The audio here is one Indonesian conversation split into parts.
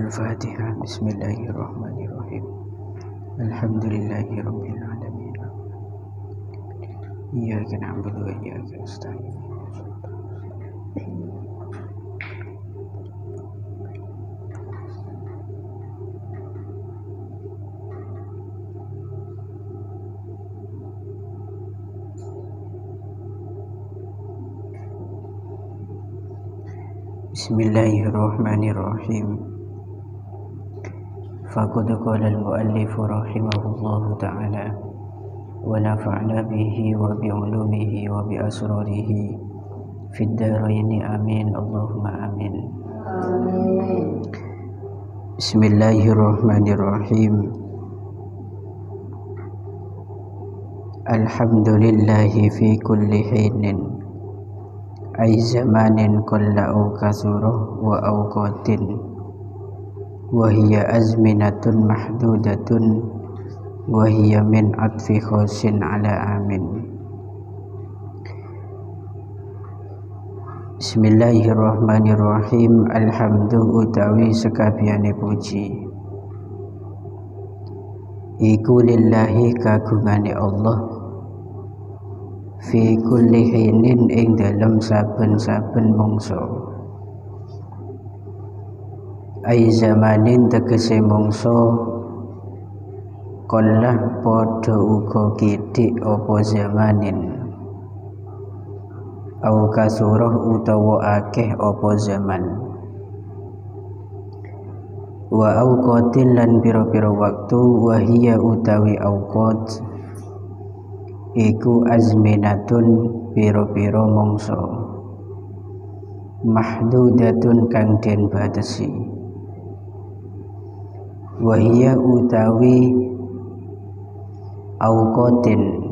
Al-Fatihah. Bismillahirrahmanirrahim. Alhamdulillahi rabbil alamin. Iyyaka na'budu wa iyyaka nasta'in. Bismillahirrahmanirrahim. Faqad qala al-muallif rahimahullahu ta'ala wa nafa'na bihi wa bi 'ulumihi wa bi asrarihi fid dharain amin Allahumma amin. Bismillahirrahmanirrahim. Alhamdulillahi fi kulli hinin ay zamanin qalla au kasura wa awqatin wa hiya azminatun mahdudatun wa hiya min atfi khasin ala amin. Bismillahirrahmanirrahim. Alhamdu utawi sekabehane puji iku lillahi kagungane Allah fi kulli hinin ing dalem saben-saben mangsa ai zamanin tegese mangsa qalla padha uga kitik apa zamanin au kasurah utawa akeh apa zaman wa auqatin lan pira-pira waktu wa hiya utawi auqat iku azminatun pira-pira mangsa mahdudatun kang den batesi wa hiya utawi auqatin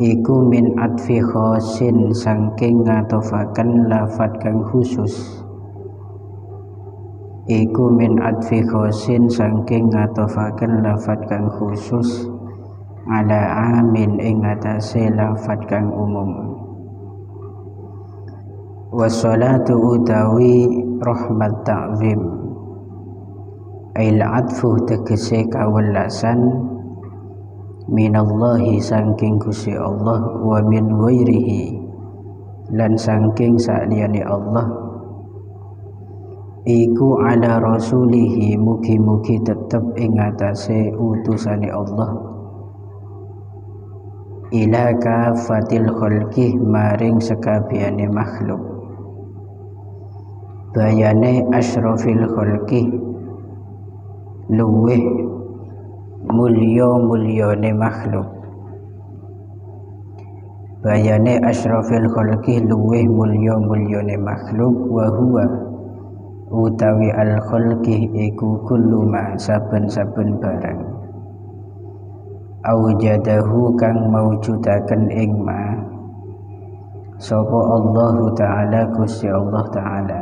iku min atfi khasin saking ngatofaken lafat kang khusus iku min atfi khasin saking ngatofaken lafat kang khusus ala amin ing atase lafat kang umum. Wassalatu utawi rahmat ta'zim ail atfu tegese kawelasan minallahi saking Gusti Allah wa min ghairihi lan saking saliyane Allah iku ala rasulihi mugi-mugi tetep ing atase utusane Allah ila kafatil khalqi maring sekabehane makhluk bayane asyrafil khalqi luweh mulya-mulyane makhluk bayane asyrafil khalqi luweh mulya-mulyane makhluk wa huwa utawi al khalqi iku kullu ma saben-saben barang aujadahu kang mawjudaken ing ma sapa Allah Ta'ala Gusti Allah Ta'ala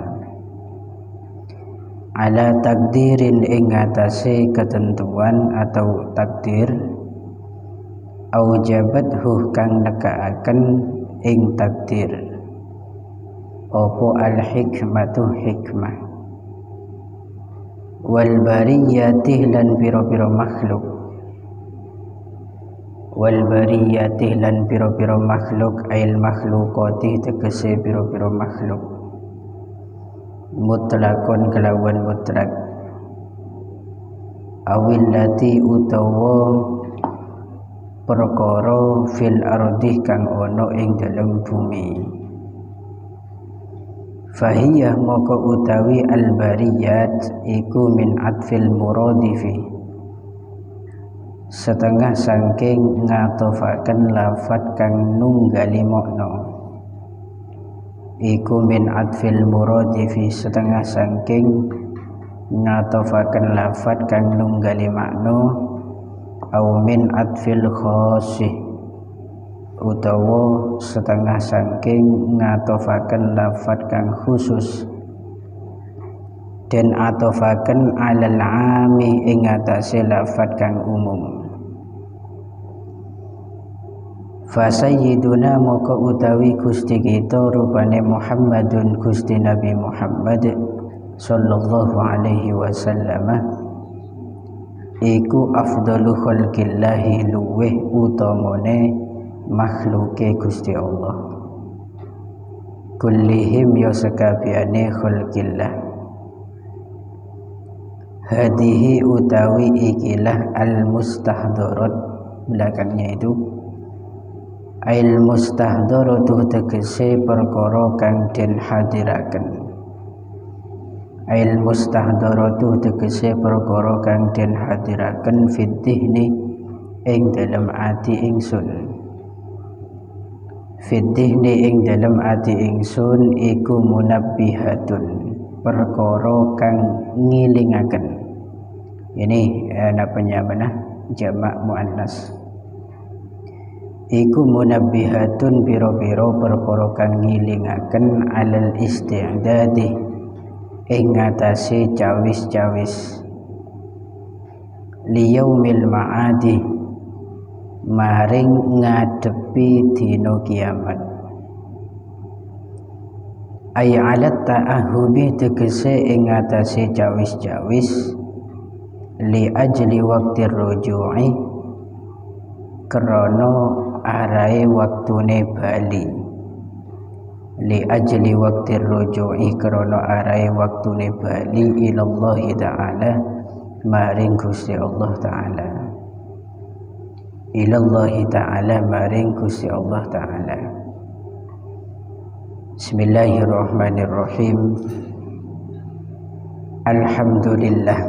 ala takdirin ing atase ketentuan atau takdir aujabathu kang nekaaken ing takdir apa al hikmatu hikmah wal bariyati lan pira-pira makhluk wal bariyati lan pira-pira makhluk ail makhlukati tegese pira-pira makhluk mutlakon kelawan mutlak awillati utawa perkara fil ardi kang ana ing dalem bumi fahiyah maka utawi al bariyat iku min atfil muradifi setengah saking ngatofaken lafat kang nunggali makna iku min atfil muradifi setengah saking ngatofaken lafat kang nunggali makna au min atfil khasih utawa setengah saking ngatofaken lafat kang khusus dan atofaken alal ami ing atase lafat kang umum. Fa sayyiduna maka utawi Gusti kita rupane Muhammadun Gusti Nabi Muhammad sallallahu alaihi wasallam iku afdalu khalqillahi luweh utamane makhluke Gusti Allah kullihim ya sekabiane khalqillah hadihi utawi ikilah al mustahdarat belakangnya itu al mustahdaratu tegese perkara kang den hadiraken al mustahdaratu tegese perkara kang den hadiraken fitihni ing dalam ati ingsun fitihni ing dalam ati ingsun iku munabbihatun perkara kang ngilingaken ini namanya mana jamak muannas iku munabbihatun biro-biro perkara kang ngilingaken alal isti'dadi ing ngatasi cawis-cawis liyaumil ma'adi maring ngadepi dina kiamat ay alat ta'ahubi tegese ing ngatasi cawis-cawis li ajli waqtir ruju'i krana arai waktune bali li ajli waqtir ruju'i krana arai waktune bali ilallahi ta'ala maring Gusti Allah ta'ala ilallahi ta'ala maring Gusti Allah ta'ala. Bismillahirrahmanirrahim. Alhamdulillah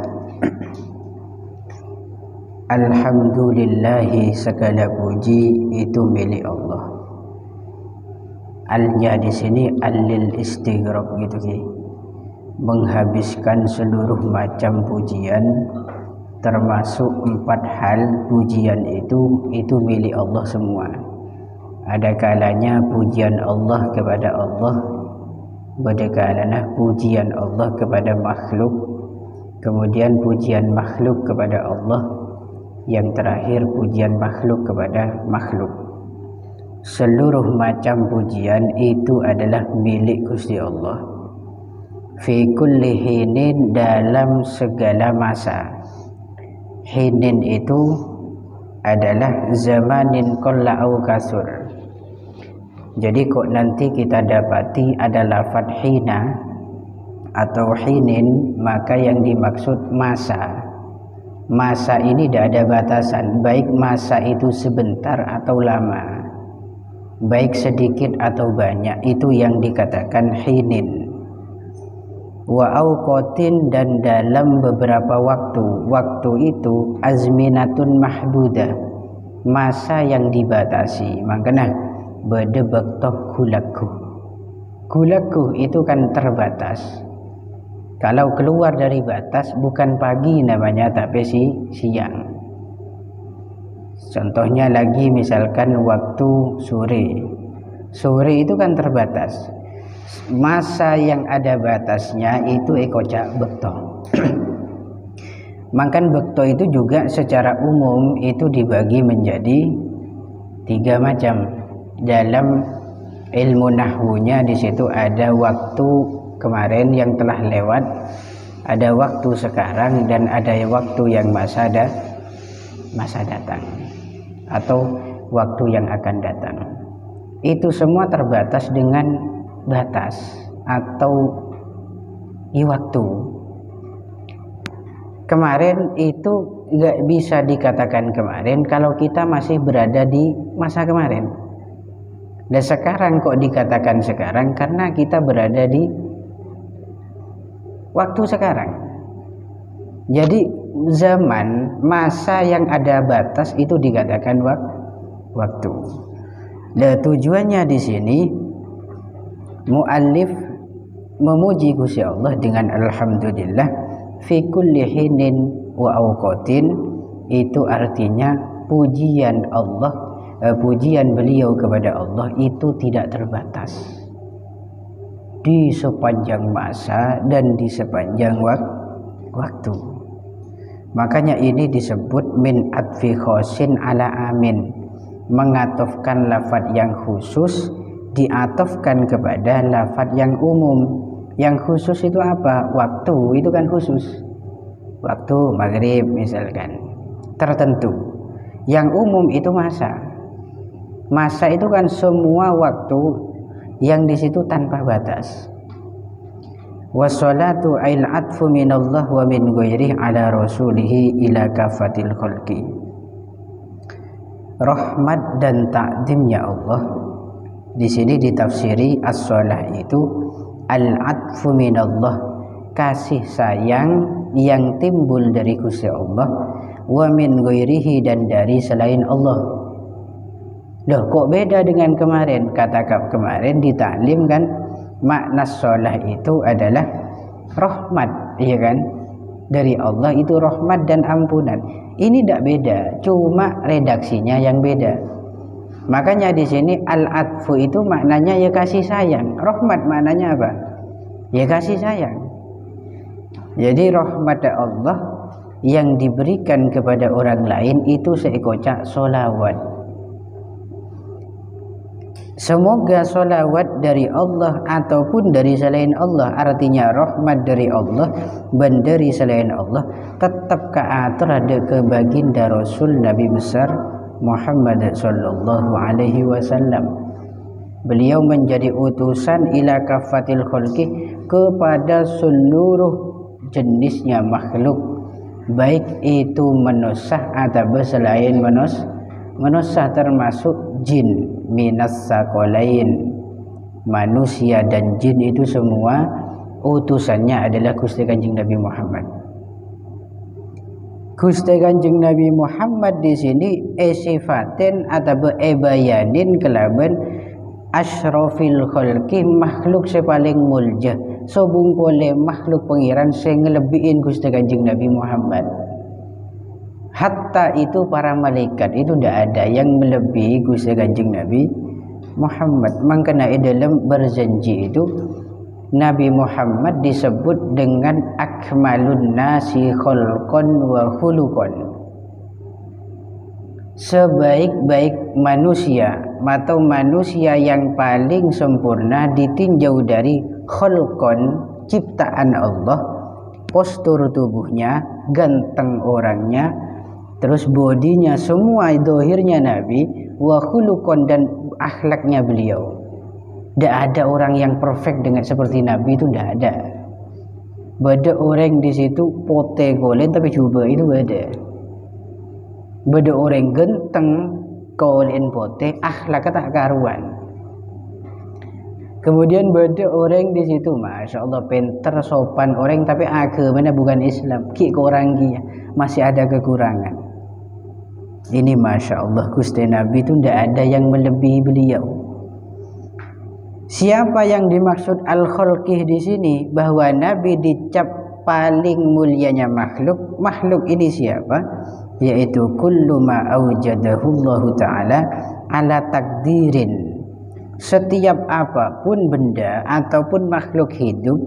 alhamdulillahi segala puji itu milik Allah. Al-nya di sini al-lil istighraq gitu ki. Menghabiskan seluruh macam pujian termasuk 4 hal pujian itu milik Allah semua. Ada kalanya pujian Allah kepada Allah, ada kalanya pujian Allah kepada makhluk, kemudian pujian makhluk kepada Allah, yang terakhir pujian makhluk kepada makhluk. Seluruh macam pujian itu adalah milik Gusti Allah. Fi kulli hinin dalam segala masa. Hinin itu adalah zamanin qalla au kasur. Jadi kok nanti kita dapati ada lafaz hina atau hinin, maka yang dimaksud masa. Masa ini tidak ada batasan, baik masa itu sebentar atau lama, baik sedikit atau banyak, itu yang dikatakan hinin. Wa auqatin, dan dalam beberapa waktu itu azminatun mahdudah, masa yang dibatasi. Makanya bedebektoh gulaku itu kan terbatas. Kalau keluar dari batas bukan pagi namanya, tapi siang. Contohnya lagi misalkan waktu sore itu kan terbatas. Masa yang ada batasnya itu ekocak bekto. Makan bekto itu juga secara umum itu dibagi menjadi 3 macam. Dalam ilmu nahwunya di situ ada waktu kemarin yang telah lewat, ada waktu sekarang, dan ada waktu yang masa datang atau waktu yang akan datang. Itu semua terbatas dengan batas atau waktu. Kemarin itu nggak bisa dikatakan kemarin kalau kita masih berada di masa kemarin. Dan sekarang kok dikatakan sekarang karena kita berada di waktu sekarang. Jadi zaman, masa yang ada batas itu dikatakan waktu. Dan tujuannya di sini muallif memuji Gusti Allah dengan alhamdulillah fi kulli hinin wa awqatin, itu artinya pujian Allah, pujian beliau kepada Allah itu tidak terbatas di sepanjang masa dan di sepanjang waktu. Makanya ini disebut min atfi khosin ala amin, mengatofkan lafadz yang khusus diatofkan kepada lafadz yang umum. Yang khusus itu apa? Waktu itu kan khusus. Waktu maghrib misalkan tertentu. Yang umum itu masa. Masa itu kan semua waktu yang di situ tanpa batas. Wassalatu ail atfu minallah wa min ghairihi ala rasulihi ila kafatil khalqi. Rahmat dan takdimnya Allah di sini ditafsiri as-shalah itu al-atfu minallah, kasih sayang yang timbul dari Gusti Allah, wa min ghairihi dan dari selain Allah. Loh, kok beda dengan kemarin? Kata kemarin di taklim kan makna shalah itu adalah rahmat, iya kan? Dari Allah itu rahmat dan ampunan. Ini tidak beda, cuma redaksinya yang beda. Makanya di sini al-atfu itu maknanya ya kasih sayang. Rahmat maknanya apa? Ya kasih sayang. Jadi rahmat Allah yang diberikan kepada orang lain itu seekocak solawat. Semoga solawat dari Allah ataupun dari selain Allah, artinya rahmat dari Allah dan dari selain Allah, tetap keatur ada ke baginda Rasul Nabi besar Muhammad sallallahu alaihi wasallam. Beliau menjadi utusan ila kafatil khalqi, kepada seluruh jenisnya makhluk, baik itu manusia atau selain manusia, termasuk jin. Minas sakolain, manusia dan jin itu semua utusannya adalah Gusti Kanjeng Nabi Muhammad. Gusti Kanjeng Nabi Muhammad di sini sifatin atau bayanin kelaban asyrafil khalqi, makhluk sepaling mulja, sobungkole makhluk pengiran sing ngelebihin Gusti Kanjeng Nabi Muhammad. Hatta itu para malaikat itu tidak ada yang melebihi Gusti Kanjeng Nabi Muhammad. Makanya dalam berjanji itu Nabi Muhammad disebut dengan akmalun nasi khalqan wa khuluqan, sebaik-baik manusia atau manusia yang paling sempurna ditinjau dari khalqan, ciptaan Allah, postur tubuhnya, ganteng orangnya, terus bodinya, semua dohirnya Nabi, wa khuluqan dan akhlaknya beliau. Tidak ada orang yang perfect dengan seperti Nabi, itu tidak ada. Beda orang di situ pote golen tapi coba itu beda. Beda orang ganteng golen pote, akhlaknya tak karuan. Kemudian beda orang di situ, masya Allah pinter sopan orang tapi agamanya bukan Islam, ki orang kia masih ada kekurangan. Ini masya Allah Gusti Nabi itu tidak ada yang melebihi beliau. Siapa yang dimaksud al-khalqih di sini, bahwa Nabi dicap paling mulianya makhluk. Makhluk ini siapa? Yaitu kullu ma aujadahu Allah Ta'ala ala takdirin. Setiap apapun benda ataupun makhluk hidup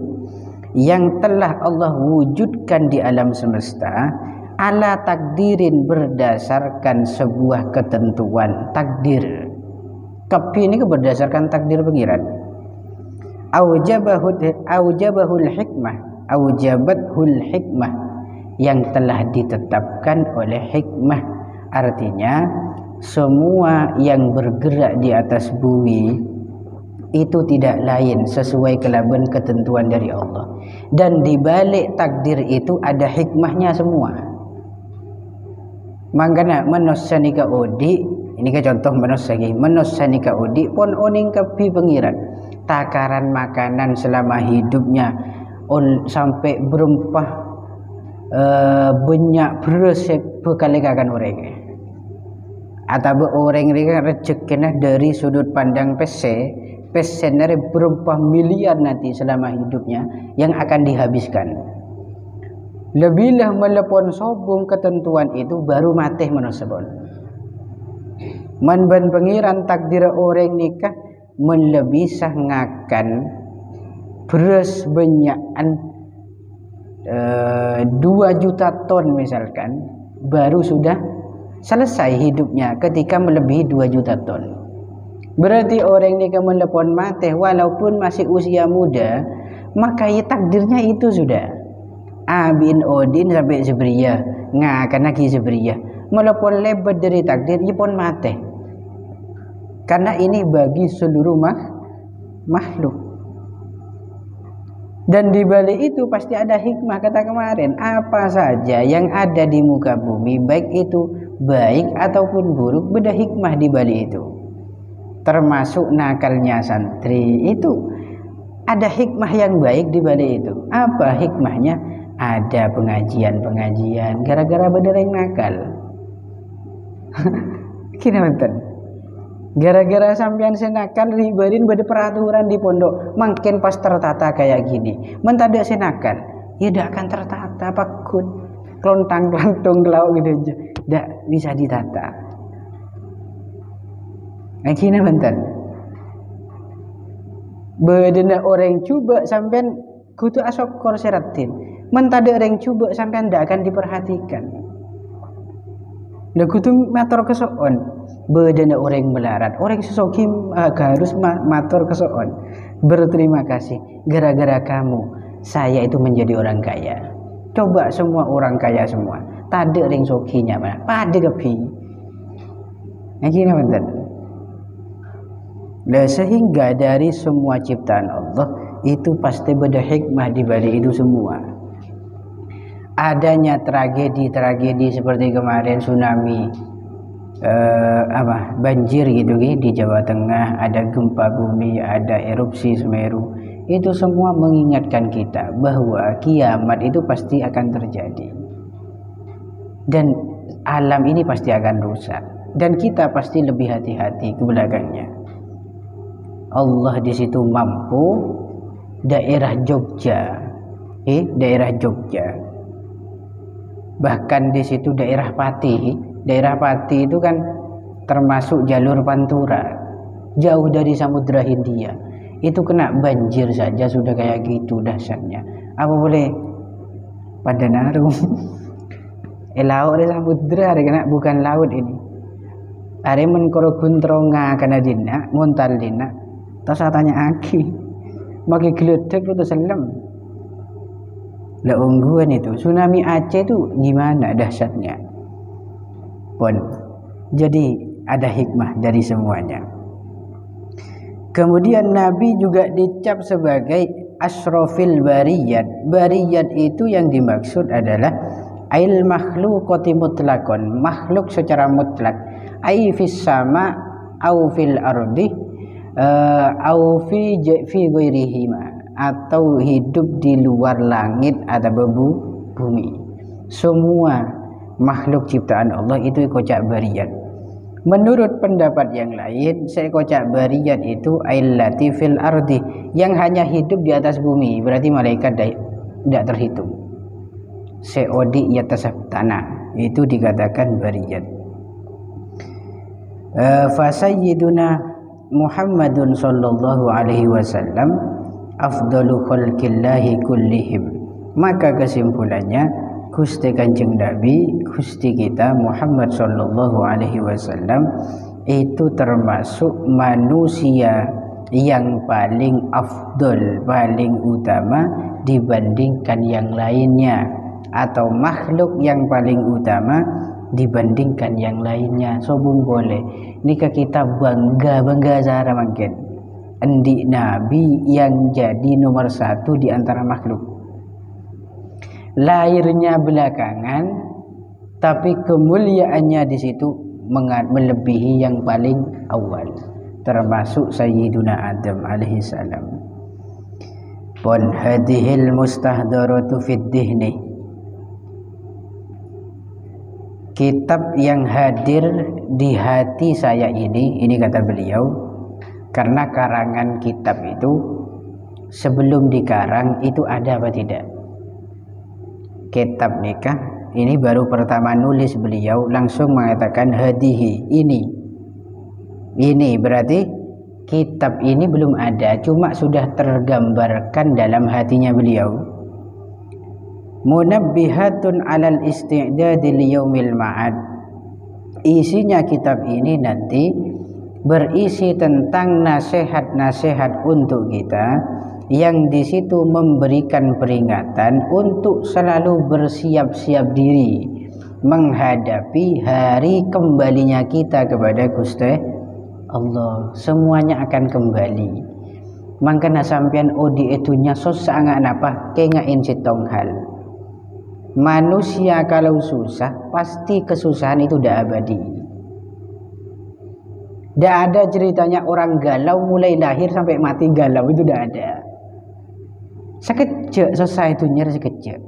yang telah Allah wujudkan di alam semesta ala takdirin, berdasarkan sebuah ketentuan takdir. Tapi ini berdasarkan takdir pengiran. Aujabahul hikmah, aujabathul hikmah, yang telah ditetapkan oleh hikmah. Artinya semua yang bergerak di atas bumi itu tidak lain sesuai kelaban ketentuan dari Allah, dan di balik takdir itu ada hikmahnya semua. Mangkana manusia odi, ini ke contoh manusia odi pun oning kepi pengiran takaran makanan selama hidupnya sampai berempah banyak beres berkali-kali orang. Atau orang ini rezekinya dari sudut pandang pesenere berapa miliar nanti selama hidupnya yang akan dihabiskan. Lebihlah melepon sobung ketentuan itu baru mati manusia. Manban pengiran takdir orang nikah melebih sangakan beras banyakan 2 juta ton misalkan, baru sudah selesai hidupnya ketika melebihi 2 juta ton. Berarti orang ini melepon mati walaupun masih usia muda, maka ya takdirnya itu sudah. A bin Odin sampai Zebriyah, ngakan lagi Zebriyah. Walaupun lebat dari takdir, ya pun mati. Karena ini bagi seluruh makhluk. Dan di balik itu pasti ada hikmah. Kata kemarin, apa saja yang ada di muka bumi, baik itu baik ataupun buruk, beda hikmah di balik itu. Termasuk nakalnya santri itu ada hikmah yang baik di balik itu. Apa hikmahnya? Ada pengajian-pengajian gara-gara bener yang nakal. Gini betul. Gara-gara sampean senakal ribarin beda peraturan di pondok, makin pas tertata kayak gini. Mentada senakal, ya tidak akan tertata, pakun, kelontang-kelantung gelau gitu aja, tidak bisa ditata. Nah, gini bentar. Bedena orang coba sampean kutu asokor seratin, mentada orang coba sampean tidak akan diperhatikan. Lah kutu matur kesoon. Bedana orang melarat, orang sesoki harus matur kesoon. Berterima kasih, gara-gara kamu saya itu menjadi orang kaya. Coba semua orang kaya semua, tadi ring sokinya mana? Pada kepi. Nah gini bener. Nah, sehingga dari semua ciptaan Allah itu pasti beda hikmah di balik itu semua. Adanya tragedi-tragedi seperti kemarin tsunami. Banjir gitu di Jawa Tengah, ada gempa bumi, ada erupsi Semeru, itu semua mengingatkan kita bahwa kiamat itu pasti akan terjadi dan alam ini pasti akan rusak dan kita pasti lebih hati-hati ke belakangnya. Allah di situ mampu. Daerah Jogja, bahkan di situ daerah Pati itu kan termasuk jalur Pantura, jauh dari Samudra Hindia. Itu kena banjir saja sudah kayak gitu dahsyatnya. Apa boleh pada narum? Laut di samudra kena, bukan laut ini. Are menkoro guntronga kana dina, ngontal dina. Terus tanya aki, maki geledek lu selam. Lah ungguan itu, tsunami Aceh itu gimana dahsyatnya? Pun jadi ada hikmah dari semuanya. Kemudian Nabi juga dicap sebagai asrofil bariyat. Bariyat itu yang dimaksud adalah ail makhluqati mutlaqan, makhluk secara mutlak, ai fis sama au fil ardi au fi ghairihima, atau hidup di luar langit atau bumi. Semua makhluk ciptaan Allah itu kocak bariyat. Menurut pendapat yang lain, sekocak bariyat itu aillati fil ardi, yang hanya hidup di atas bumi, berarti malaikat tidak terhitung. Seodi di atas tanah, itu dikatakan bariyat. Fa sayyiduna Muhammadun sallallahu alaihi wasallam afdalu khalqillahi kullihim. Maka kesimpulannya Gusti Kanjeng Nabi, Gusti kita Muhammad sallallahu alaihi wasallam itu termasuk manusia yang paling afdol, paling utama dibandingkan yang lainnya, atau makhluk yang paling utama dibandingkan yang lainnya. Sobung boleh nika kita bangga cara mungkin endi Nabi yang jadi nomor satu di antara makhluk. Lahirnya belakangan, tapi kemuliaannya di situ melebihi yang paling awal, termasuk Sayyiduna Adam alaihi salam. Pun hadhil mustahdaratu fid dihni, kitab yang hadir di hati saya ini kata beliau, karena karangan kitab itu sebelum dikarang itu ada apa tidak? Kitab nikah ini baru pertama nulis beliau langsung mengatakan hadihi, ini berarti kitab ini belum ada, cuma sudah tergambarkan dalam hatinya beliau. Munabbihatun alal isti'dadi liyaumil ma'ad, isinya kitab ini nanti berisi tentang nasihat-nasihat untuk kita yang di situ memberikan peringatan untuk selalu bersiap-siap diri menghadapi hari kembalinya kita kepada Gusti Allah. Semuanya akan kembali. Mangkana sampean odi etunya sosangan apa kengain sitong hal. Manusia kalau susah pasti kesusahan itu udah abadi. Tidak ada ceritanya orang galau mulai lahir sampai mati galau, itu tidak ada. Sekejap selesai itunya, sekejap.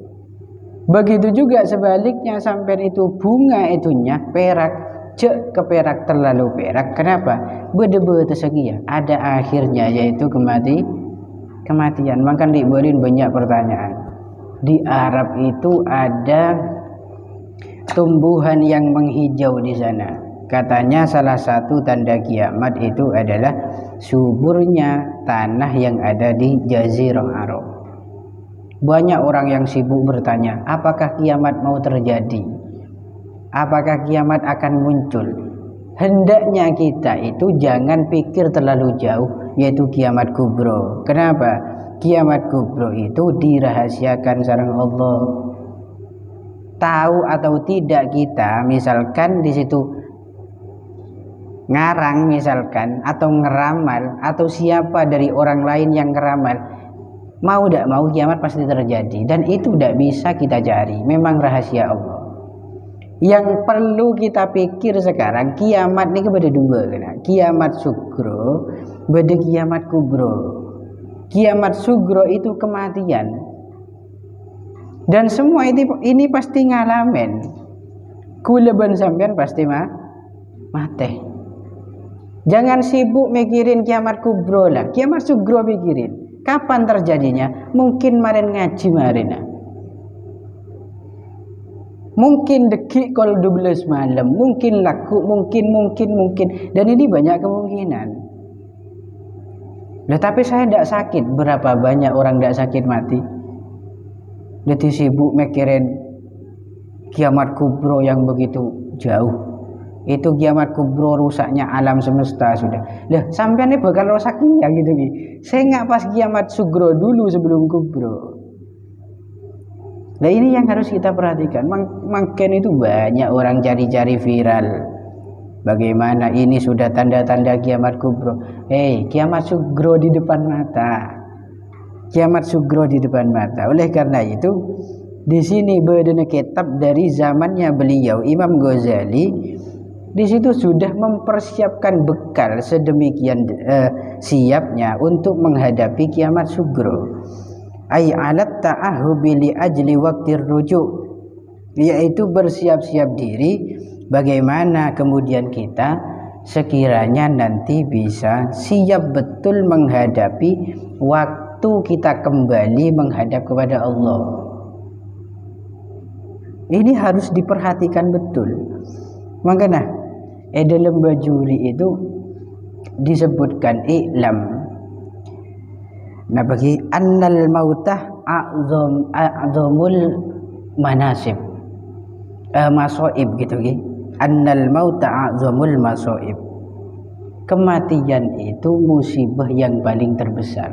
Begitu juga sebaliknya, sampai itu bunga itunya perak, cek ke perak terlalu perak. Kenapa? Bede-bede tersegi ya. Ada akhirnya, yaitu kematian. Maka diberiin banyak pertanyaan. Di Arab itu ada tumbuhan yang menghijau di sana. Katanya salah satu tanda kiamat itu adalah suburnya tanah yang ada di Jazirah Arab. Banyak orang yang sibuk bertanya, apakah kiamat mau terjadi? Apakah kiamat akan muncul? Hendaknya kita itu jangan pikir terlalu jauh, yaitu kiamat kubro. Kenapa? Kiamat kubro itu dirahasiakan sareng Allah. Tahu atau tidak kita, misalkan di situ ngarang misalkan atau ngeramal atau siapa dari orang lain yang ngeramal, mau tidak mau kiamat pasti terjadi, dan itu tidak bisa kita cari, memang rahasia Allah. Yang perlu kita pikir sekarang, kiamat ini beda dua, kiamat sugro beda kiamat kubro. Kiamat sugro itu kematian, dan semua ini pasti ngalamin. Kuleban sampean pasti mati. Jangan sibuk mikirin kiamat kubro lah, kiamat sugro pikirin. Kapan terjadinya? Mungkin kemarin ngaji kemarin. Mungkin dekik kalau 12 malam, mungkin laku, mungkin. Dan ini banyak kemungkinan. Lah tapi saya tidak sakit. Berapa banyak orang tidak sakit mati? Jadi sibuk mikirin kiamat kubro yang begitu jauh. Itu kiamat kubro rusaknya alam semesta sudah. Lah sampean ini bakal rusaknya gitu nih. Saya nggak pas kiamat sugro dulu sebelum kubro. Nah ini yang harus kita perhatikan. Makin itu banyak orang cari-cari viral. Bagaimana ini sudah tanda-tanda kiamat kubro. Kiamat sugro di depan mata. Kiamat sugro di depan mata. Oleh karena itu, di sini berdana kitab dari zamannya beliau Imam Ghazali. Di situ sudah mempersiapkan bekal sedemikian siapnya untuk menghadapi kiamat sugro. Ay alat ta'ahubi li ajli waqtir rujuk, yaitu bersiap-siap diri bagaimana kemudian kita sekiranya nanti bisa siap betul menghadapi waktu kita kembali menghadap kepada Allah. Ini harus diperhatikan betul. Makanya dalam bajuri itu disebutkan i'lam. Nah bagi annal mautah a'zamul manasib, masoib gitu ki. Annal mautah a'zamul masoib. Kematian itu musibah yang paling terbesar.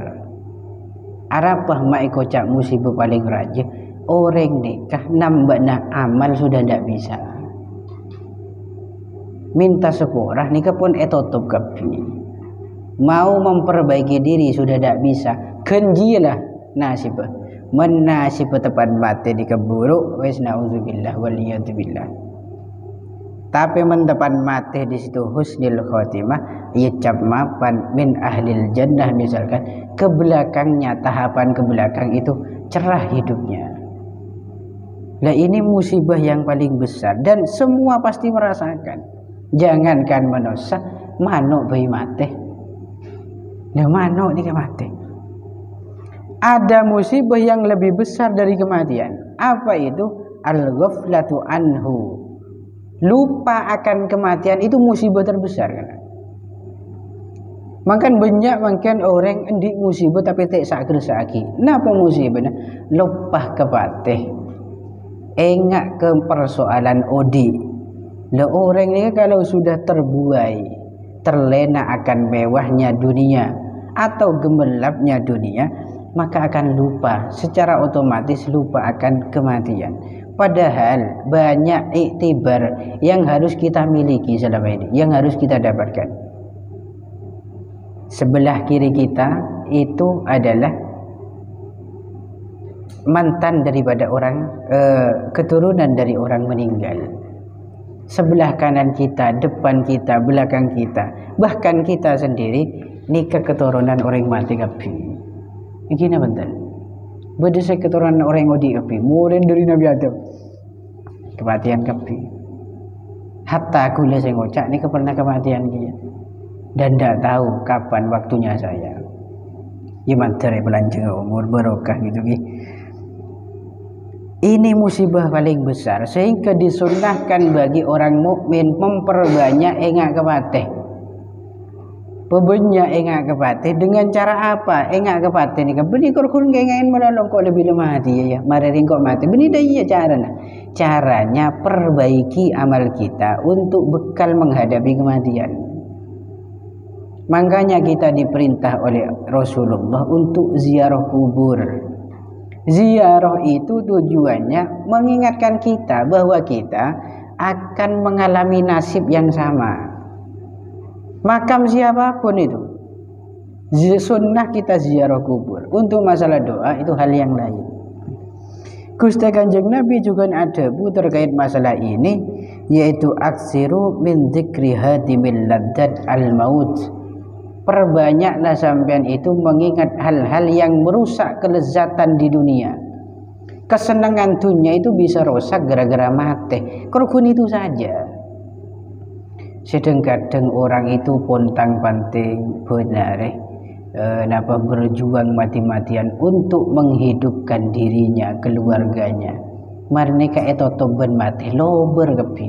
Arapah mak kocak musibah paling raja. Orang nikah nambah amal sudah tidak bisa. Minta sekolah nikah pun tutup kapi. Mau memperbaiki diri sudah tidak bisa. Kenjilah nasib. Menasib tepat mati di keburu. Wes na'udzubillah waliyadzubillah. Tapi mendepan mati di situ husnul khotimah, yacap mapan min ahlil jannah misalkan, ke belakangnya tahapan ke belakang itu cerah hidupnya. Nah ini musibah yang paling besar dan semua pasti merasakan. Jangankan manusia, manuk bayi mati. Nah manuk ini mati. Ada musibah yang lebih besar dari kematian. Apa itu? Al-ghaflatu anhu. Lupa akan kematian itu musibah terbesar kan? Makan banyak orang endik musibah tapi tak sakit saki. Napa musibahnya? Lupa kepatih. Engak ke persoalan odi. Lah orang ini kalau sudah terbuai, terlena akan mewahnya dunia atau gemerlapnya dunia, maka akan lupa, secara otomatis lupa akan kematian. Padahal banyak iktibar yang harus kita miliki selama ini, yang harus kita dapatkan. Sebelah kiri kita itu adalah mantan daripada orang, keturunan dari orang meninggal. Sebelah kanan kita, depan kita, belakang kita, bahkan kita sendiri nikah keturunan orang mati kabeh. Begini bentar. Berdasar keturunan orang yang odi kabeh, mulai dari Nabi Adam. Kematian kabeh. Hatta aku sing ngocak ni pernah kematian dia. Dan tidak tahu kapan waktunya saya. Ya mantere belanjang umur barokah gitu ki. Ini musibah paling besar sehingga disunnahkan bagi orang mukmin memperbanyak engak kematian. Pebanyak engak kepatih dengan cara apa? Engak kepatih ni kan beni kurkun kengain menolong kok lebih lemah hati ya. Mari kok mati. Beni dah iya caranya. Caranya perbaiki amal kita untuk bekal menghadapi kematian. Makanya kita diperintah oleh Rasulullah untuk ziarah kubur. Ziarah itu tujuannya mengingatkan kita bahwa kita akan mengalami nasib yang sama. Makam siapapun itu, sunnah kita ziarah kubur. Untuk masalah doa itu hal yang lain. Gusti Kanjeng Nabi juga ada terkait masalah ini, yaitu aksiru min dzikri hadimil ladzat al maut. Perbanyaklah sampean itu mengingat hal-hal yang merusak kelezatan di dunia. Kesenangan dunia itu bisa rusak gara-gara mati. Kurkun itu saja. Sedang kadang orang itu pontang-panting benar napa berjuang mati-matian untuk menghidupkan dirinya, keluarganya. Marneka itu toben mati lober kepi.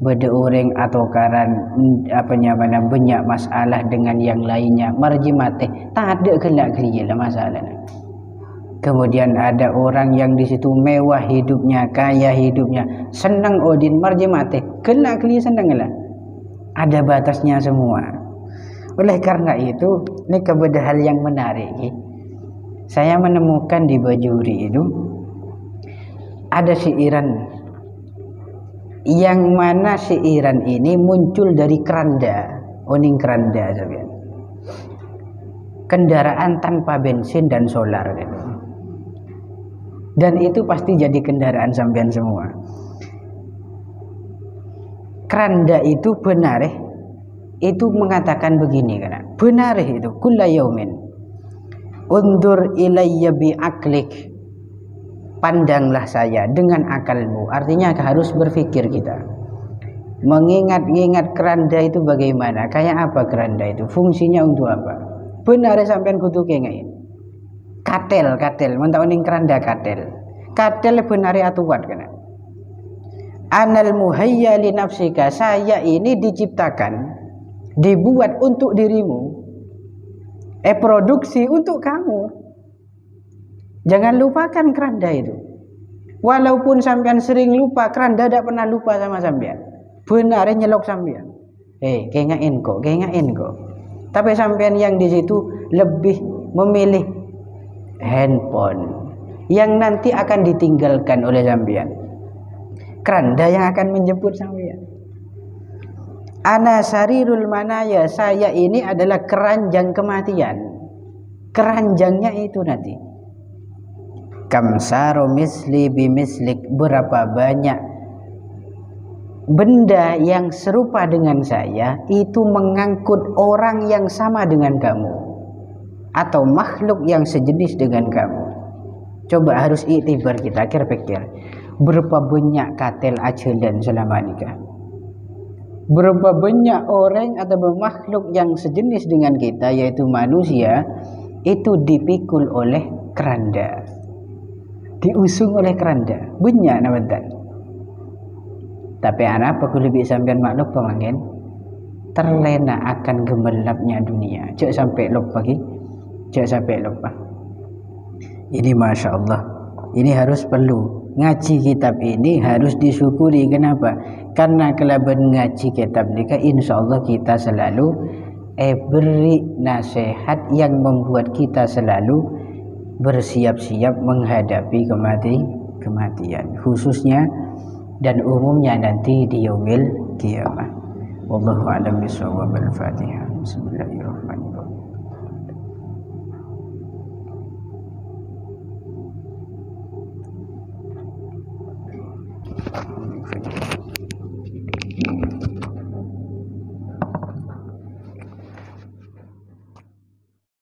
Beda orang atau karan mana banyak masalah dengan yang lainnya. Marji mati tak ada kelak lah masalah. Kemudian ada orang yang di situ mewah hidupnya, kaya hidupnya, senang odin marji mati kelak senang lah. Ada batasnya semua. Oleh karena itu, ini kepada hal yang menarik. Saya menemukan di Bajuri itu ada siiran yang mana siiran ini muncul dari keranda, oning keranda saja. Kendaraan tanpa bensin dan solar. Dan itu pasti jadi kendaraan sampean semua. Keranda itu benar itu mengatakan begini kan, benar itu kulla yaumin undur ilayya bi aklik, pandanglah saya dengan akalmu. Artinya harus berpikir kita, mengingat-ingat keranda itu bagaimana, kayak apa keranda itu, fungsinya untuk apa. Benar sampean kudu kengain katel mentau ning keranda katel benar atuat kan. Anal muhayya li nafsika, saya ini diciptakan, dibuat untuk dirimu, produksi untuk kamu. Jangan lupakan keranda itu. Walaupun sampean sering lupa, keranda tidak pernah lupa sama sampean. Benar nyelok sampean. Kengain kok. Tapi sampean yang di situ lebih memilih handphone yang nanti akan ditinggalkan oleh sampean. Keranda yang akan menjemput sampean. Ana sarirul manaya, saya ini adalah keranjang kematian. Keranjangnya itu nanti. Kamsaro misli bimislik, berapa banyak benda yang serupa dengan saya itu mengangkut orang yang sama dengan kamu atau makhluk yang sejenis dengan kamu. Coba harus iktibar kita, pikir. Berapa banyak katel ajalan selama nikah? Berapa banyak orang atau makhluk yang sejenis dengan kita, yaitu manusia, itu dipikul oleh keranda, diusung oleh keranda. Banyak nawadan. Tapi anak aku lebih sampean makhluk pemanggen terlena akan gemerlapnya dunia. Jangan sampai lupa lagi. Jangan sampai lupa. Ini Masya Allah. Ini harus perlu. Ngaji kitab ini harus disyukuri. Kenapa? Karena kelaban ngaji kitab ini, insya Allah kita selalu beri nasihat yang membuat kita selalu bersiap-siap menghadapi kematian, khususnya dan umumnya nanti di yaumil qiyamah. Wallahu a'lam bishawab. Al-Fatihah. Bismillahirrahmanirrahim.